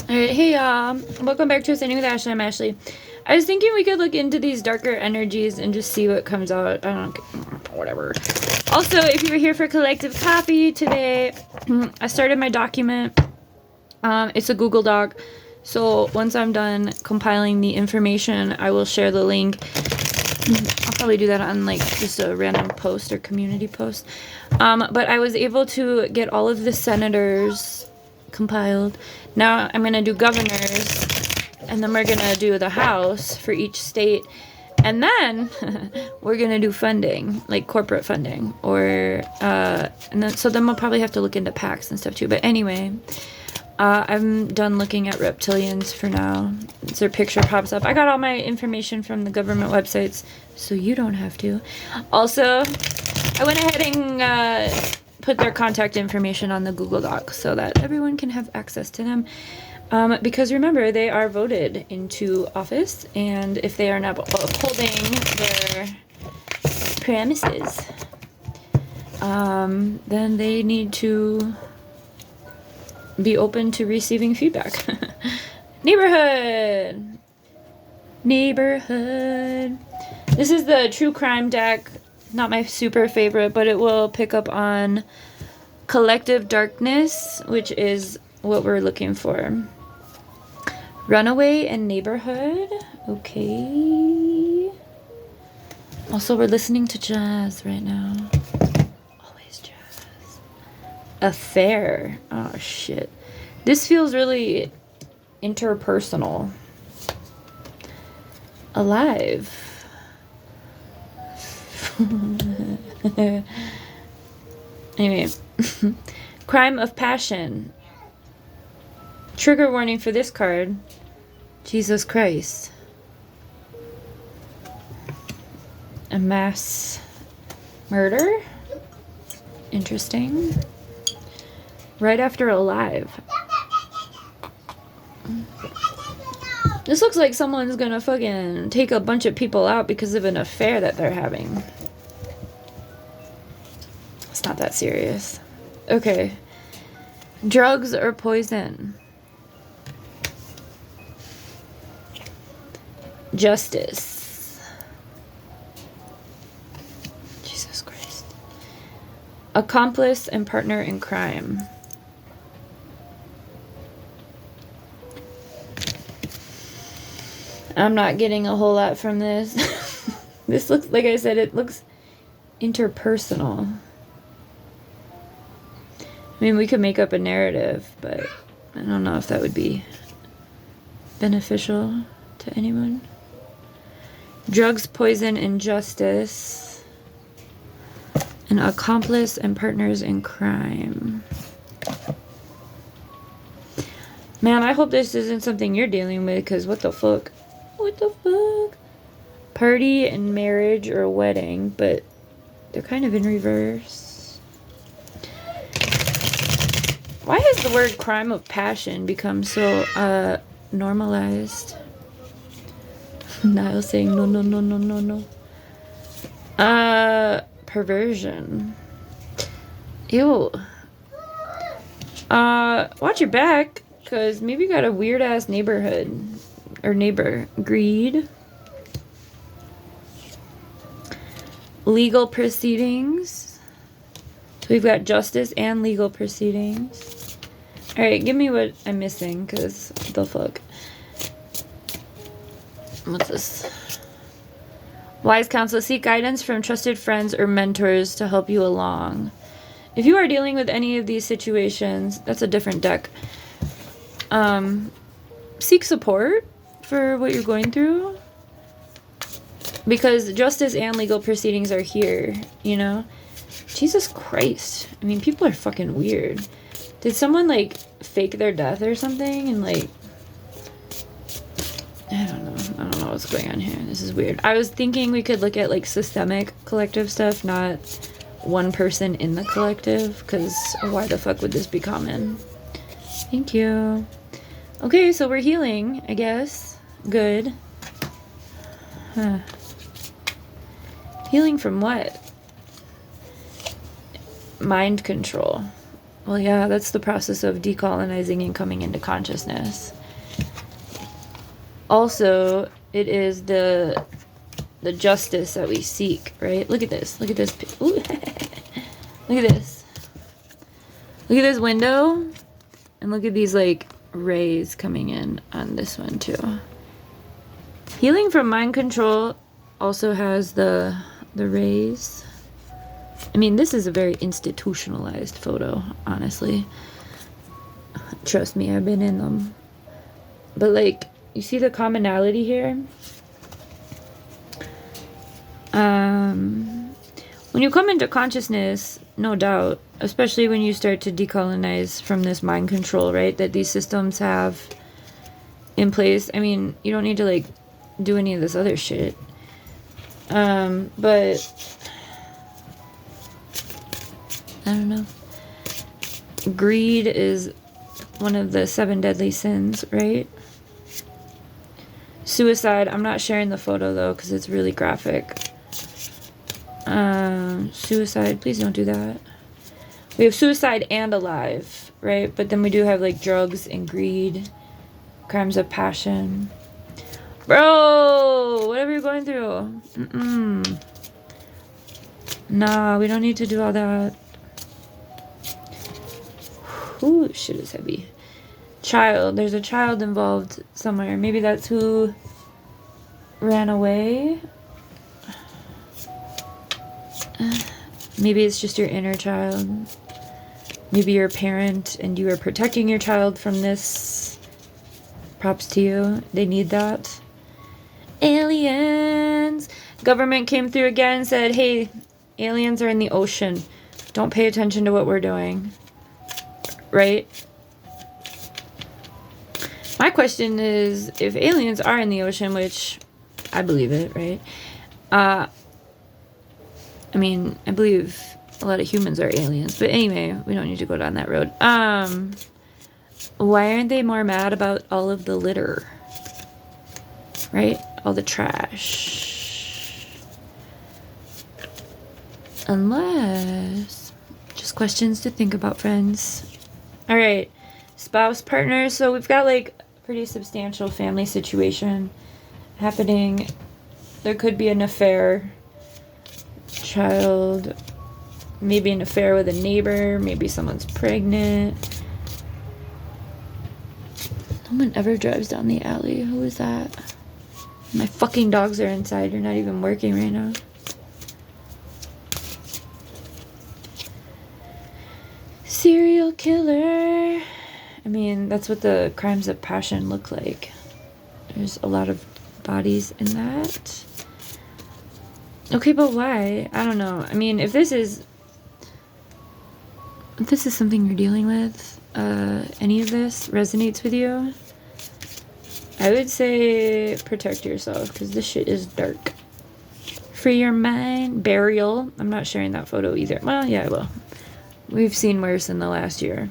Alright, hey y'all. Welcome back to Ascending with Ashley. I'm Ashley. I was thinking we could look into these darker energies and just see what comes out. I don't whatever. Also, if you were here for Collective Coffee today, I started my document. It's a Google Doc. So once I'm done compiling the information, I will share the link. I'll probably do that on like just a random post or community post. But I was able to get all of the senators compiled. Now I'm going to do governors, and then we're going to do the House for each state. And then we're going to do funding, like corporate funding. Or, and then, so then we'll probably have to look into PACs and stuff too. But anyway, I'm done looking at reptilians for now. Their picture pops up. I got all my information from the government websites, so you don't have to. Also, I went ahead and put their contact information on the Google Doc so that everyone can have access to them. Because remember, they are voted into office, and if they are not upholding their promises, then they need to be open to receiving feedback. Neighborhood. This is the true crime deck. Not my super favorite, but it will pick up on collective darkness, which is what we're looking for. Runaway and neighborhood. Okay. Also, we're listening to jazz right now. Always jazz. Affair. Oh, shit. This feels really interpersonal. Alive. Anyway. Crime of passion. Trigger warning for this card. Jesus Christ. A mass murder? Interesting. Right after alive. This looks like someone's gonna fucking take a bunch of people out because of an affair that they're having. It's not that serious. Okay. Drugs or poison? Justice. Jesus Christ. Accomplice and partner in crime. I'm not getting a whole lot from this. This looks, like I said, it looks interpersonal. I mean, we could make up a narrative, but I don't know if that would be beneficial to anyone. Drugs, poison, injustice. An accomplice and partners in crime. Man, I hope this isn't something you're dealing with, because what the fuck? What the fuck? Party and marriage or wedding, but they're kind of in reverse. Why has the word crime of passion become so normalized? Niall saying no. Perversion. Ew. Watch your back, cause maybe you got a weird ass neighborhood or neighbor. Greed. Legal proceedings. So we've got justice and legal proceedings. All right, give me what I'm missing, cause the fuck. What's this? Wise counsel. Seek guidance from trusted friends or mentors to help you along. If you are dealing with any of these situations, that's a different deck. Seek support for what you're going through. Because justice and legal proceedings are here, you know? Jesus Christ. I mean, people are fucking weird. Did someone, like, fake their death or something? And, like, I don't know what's going on here. This is weird. I was thinking we could look at like systemic collective stuff, not one person in the collective, because why the fuck would this be common? Thank you. Okay, so we're healing, I guess. Good. Huh. Healing from what? Mind control. Well, yeah, that's the process of decolonizing and coming into consciousness. Also, it is the justice that we seek, right? Look at this. Look at this. Ooh. Look at this. Look at this window. And look at these, like, rays coming in on this one, too. Healing from mind control also has the rays. I mean, this is a very institutionalized photo, honestly. Trust me, I've been in them. But, like, you see the commonality here? When you come into consciousness, no doubt, especially when you start to decolonize from this mind control, right, that these systems have in place. I mean, you don't need to, like, do any of this other shit. But I don't know. Greed is one of the 7 deadly sins, right? Suicide, I'm not sharing the photo though because it's really graphic. Suicide, please don't do that. We have suicide and alive, right? But then we do have like drugs and greed, crimes of passion. Bro, whatever you're going through. Nah, we don't need to do all that. Ooh, shit is heavy. Child, there's a child involved somewhere. Maybe that's who ran away. Maybe it's just your inner child. Maybe you're a parent and you are protecting your child from this. Props to you. They need that. Aliens. Government came through again and said, hey, aliens are in the ocean. Don't pay attention to what we're doing. Right? My question is, if aliens are in the ocean, which I believe it, right? I mean, I believe a lot of humans are aliens. But anyway, we don't need to go down that road. Why aren't they more mad about all of the litter? Right? All the trash. Unless... Just questions to think about, friends. Alright. Spouse, partner. So we've got like a pretty substantial family situation happening. There could be an affair. Child, maybe an affair with a neighbor, maybe someone's pregnant. No one ever drives down the alley. Who is that? My fucking dogs are inside. You're not even working right now. Serial killer. I mean, that's what the crimes of passion look like. There's a lot of bodies in that. Okay, but why? I don't know. I mean, if this is something you're dealing with, any of this resonates with you, I would say protect yourself, because this shit is dark. Free your mind. Burial. I'm not sharing that photo either. Well, yeah, I will. We've seen worse in the last year.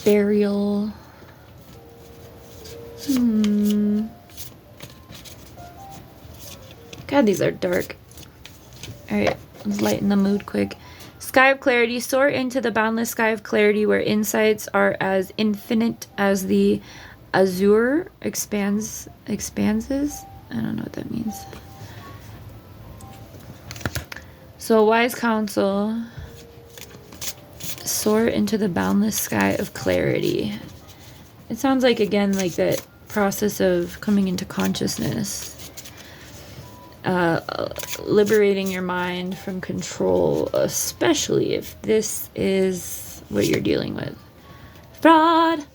Burial. God, these are dark. Alright, let's lighten the mood quick. Sky of clarity. Soar into the boundless sky of clarity where insights are as infinite as the azure expanses. I don't know what that means. So, wise counsel. Soar into the boundless sky of clarity. It sounds like, again, like that process of coming into consciousness. Liberating your mind from control, especially if this is what you're dealing with. Fraud!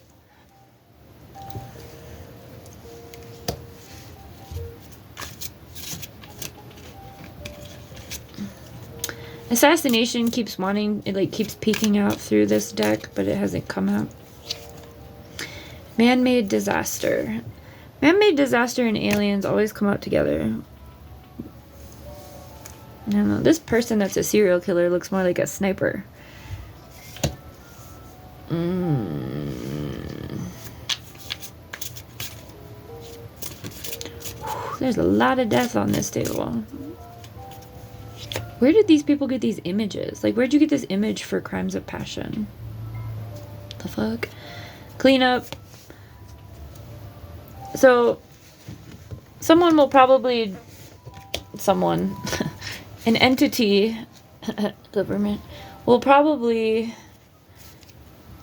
Assassination keeps wanting, it like keeps peeking out through this deck, but it hasn't come out. Man-made disaster. Man-made disaster and aliens always come out together. I don't know. This person that's a serial killer looks more like a sniper. There's a lot of death on this table. Where did these people get these images? Like, where'd you get this image for crimes of passion? The fuck? Cleanup. So, someone will probably... Someone. An entity... government. Will probably...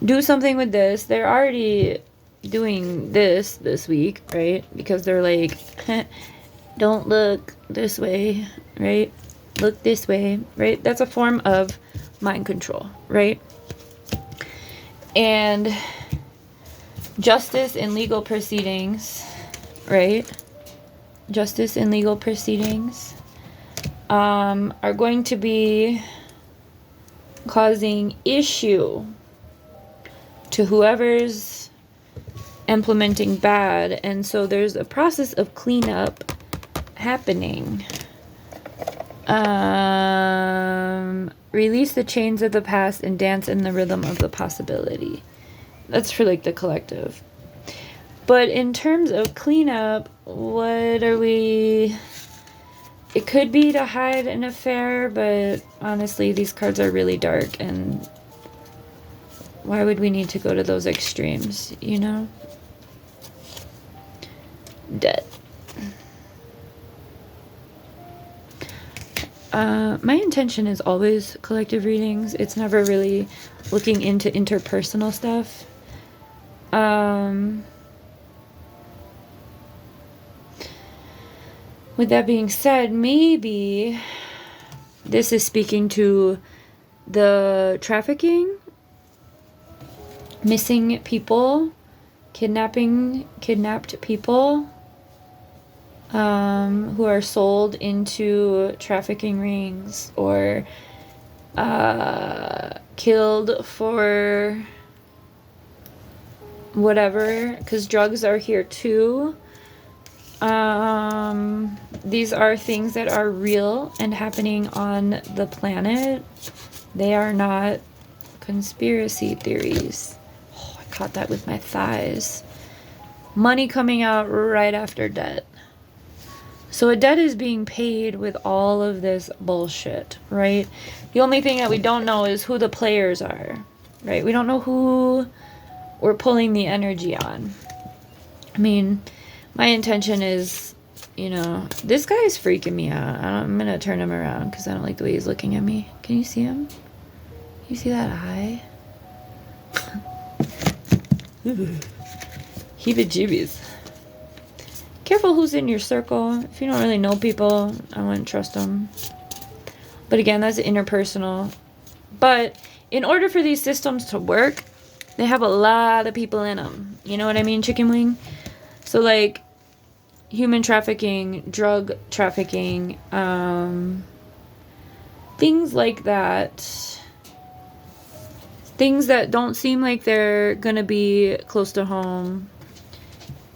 do something with this. They're already doing this week, right? Because they're like, don't look this way, right? Look this way, right? That's a form of mind control, right? And justice in legal proceedings, right? Justice in legal proceedings are going to be causing issue to whoever's implementing bad. And so there's a process of cleanup happening. Release the chains of the past and dance in the rhythm of the possibility. That's for like the collective. But in terms of cleanup, what are we... It could be to hide an affair, but honestly, these cards are really dark, and why would we need to go to those extremes, you know? Debt. My intention is always collective readings. It's never really looking into interpersonal stuff. With that being said, maybe this is speaking to the trafficking, missing people, kidnapped people, who are sold into trafficking rings or killed for whatever, because drugs are here too. These are things that are real and happening on the planet. They are not conspiracy theories. Oh, I caught that with my thighs. Money coming out right after debt. So a debt is being paid with all of this bullshit, right? The only thing that we don't know is who the players are, right? We don't know who we're pulling the energy on. I mean, my intention is, you know, this guy is freaking me out. I'm going to turn him around because I don't like the way he's looking at me. Can you see him? You see that eye? Heebie-jeebies. Careful who's in your circle. If you don't really know people, I wouldn't trust them. But again, that's interpersonal. But in order for these systems to work, they have a lot of people in them. You know what I mean, chicken wing? So like human trafficking, drug trafficking, things like that. Things that don't seem like they're going to be close to home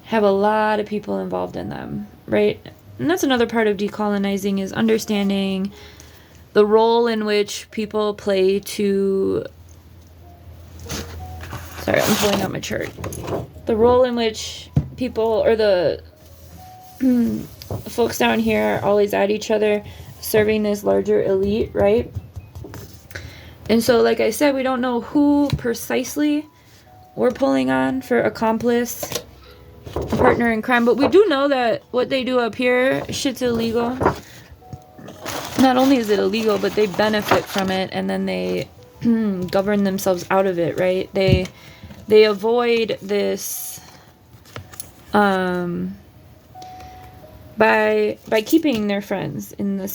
have a lot of people involved in them, right? And that's another part of decolonizing, is understanding the role in which people play to... Sorry, I'm pulling out my chart. The role in which people, or the folks down here, are always at each other, serving this larger elite, right? And so, like I said, we don't know who precisely we're pulling on for accomplice, partner in crime, but we do know that what they do up here, shit's illegal. Not only is it illegal, but they benefit from it, and then they govern themselves out of it, right? They avoid this by keeping their friends in the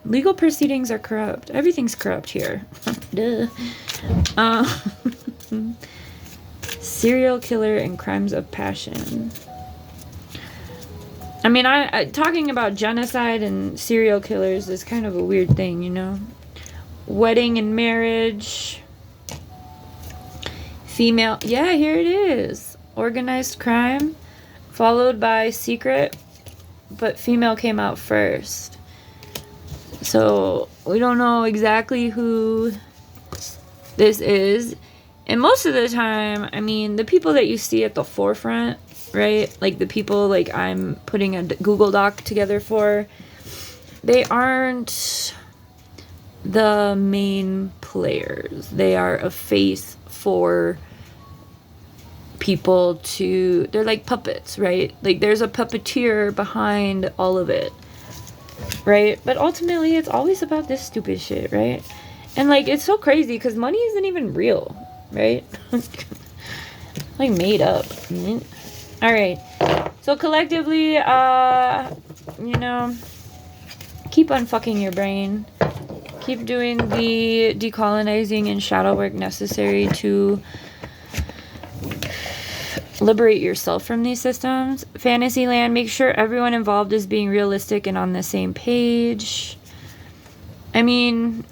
legal proceedings are corrupt. Everything's corrupt here. Duh. Serial killer and crimes of passion. I mean, I talking about genocide and serial killers is kind of a weird thing, you know. Wedding and marriage. Female. Yeah, here it is. Organized crime, followed by secret, but female came out first. So we don't know exactly who this is. And most of the time, I mean, the people that you see at the forefront right? Like the people like I'm putting a Google Doc together for, they aren't the main players. They are a face for people to, they're like puppets, right? Like there's a puppeteer behind all of it, right? But ultimately it's always about this stupid shit, right? And like it's so crazy because money isn't even real, right? Like made up. All right, so collectively, you know, keep unfucking your brain, keep doing the decolonizing and shadow work necessary to liberate yourself from these systems. Fantasyland, make sure everyone involved is being realistic and on the same page. I mean,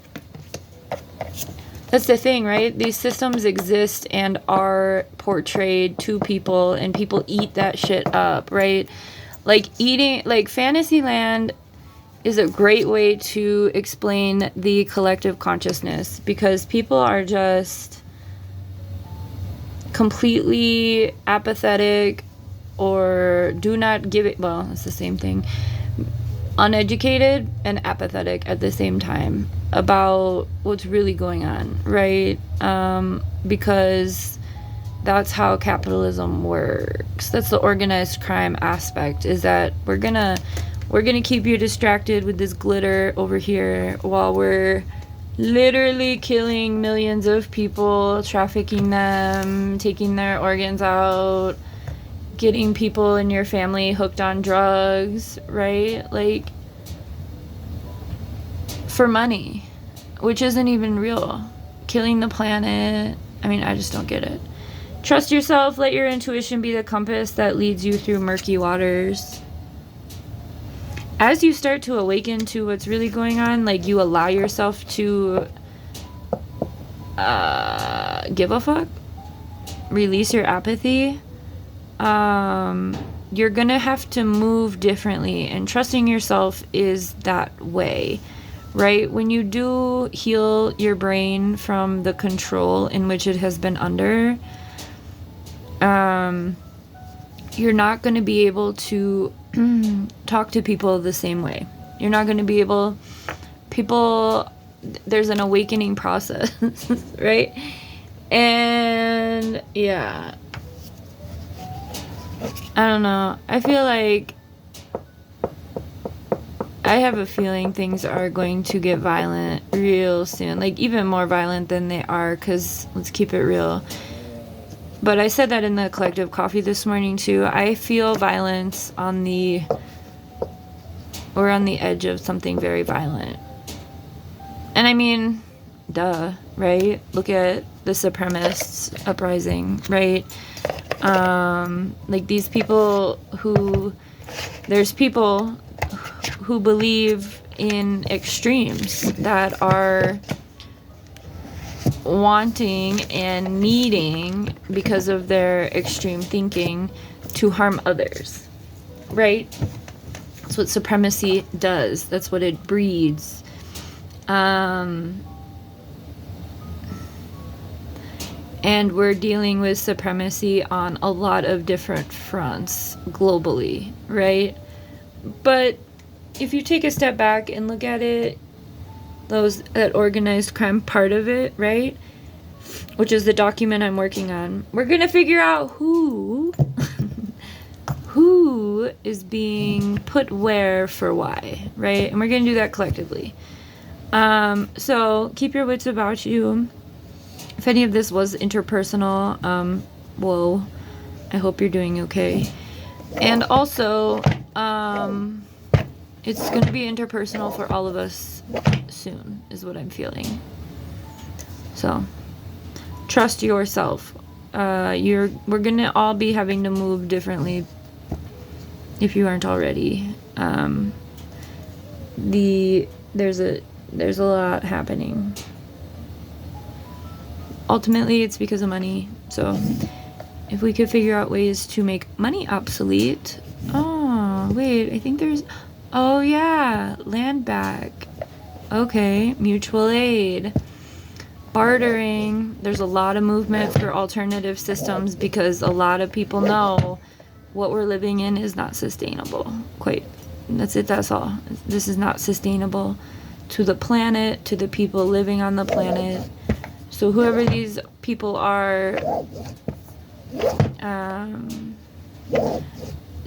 that's the thing, right? These systems exist and are portrayed to people, and people eat that shit up, right? Like eating, like Fantasyland is a great way to explain the collective consciousness, because people are just completely apathetic or do not give it, well, it's the same thing, uneducated and apathetic at the same time about what's really going on, right? Because that's how capitalism works. That's the organized crime aspect, is that we're gonna keep you distracted with this glitter over here while we're literally killing millions of people, trafficking them, taking their organs out, getting people in your family hooked on drugs, right? Like, for money, which isn't even real. Killing the planet. I mean, I just don't get it. Trust yourself. Let your intuition be the compass that leads you through murky waters. As you start to awaken to what's really going on, like you allow yourself to give a fuck, release your apathy, you're gonna have to move differently, and trusting yourself is that way, right? When you do heal your brain from the control in which it has been under, you're not going to be able to talk to people the same way. You're not going to be able, there's an awakening process, right? And yeah, I don't know. I feel like, I have a feeling things are going to get violent real soon, like even more violent than they are, because let's keep it real. But I said that in the collective coffee this morning too. I feel violence we're on the edge of something very violent. And I mean, duh, right? Look at the supremacists uprising, right? Like these people there's people who believe in extremes that are wanting and needing, because of their extreme thinking, to harm others, right? That's what supremacy does. That's what it breeds. And we're dealing with supremacy on a lot of different fronts globally, right? But if you take a step back and look at it, that organized crime part of it, right? Which is the document I'm working on. We're gonna figure out who is being put where for why, right? And we're gonna do that collectively. So keep your wits about you. If any of this was interpersonal, whoa, I hope you're doing okay. And also, it's gonna be interpersonal for all of us soon, is what I'm feeling. So trust yourself. We're gonna all be having to move differently if you aren't already. There's a lot happening. Ultimately, it's because of money. So if we could figure out ways to make money obsolete. Oh wait, I think oh yeah, land back. Okay, mutual aid, bartering. There's a lot of movement for alternative systems because a lot of people know what we're living in is not sustainable. Quite. That's it. That's all. This is not sustainable to the planet, to the people living on the planet. So whoever these people are,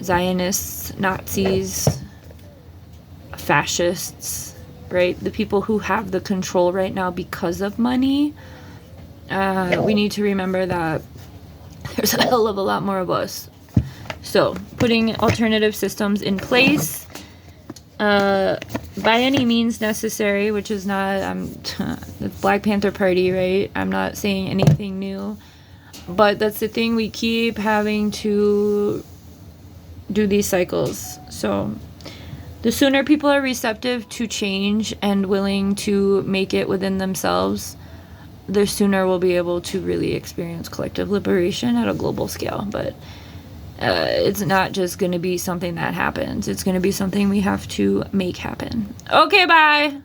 Zionists, Nazis, fascists, right? The people who have the control right now because of money, we need to remember that there's a hell of a lot more of us. So putting alternative systems in place, by any means necessary, which is not, the Black Panther Party, right? I'm not saying anything new, but that's the thing, we keep having to do these cycles. So the sooner people are receptive to change and willing to make it within themselves, the sooner we'll be able to really experience collective liberation at a global scale. But it's not just going to be something that happens. It's going to be something we have to make happen. Okay, bye.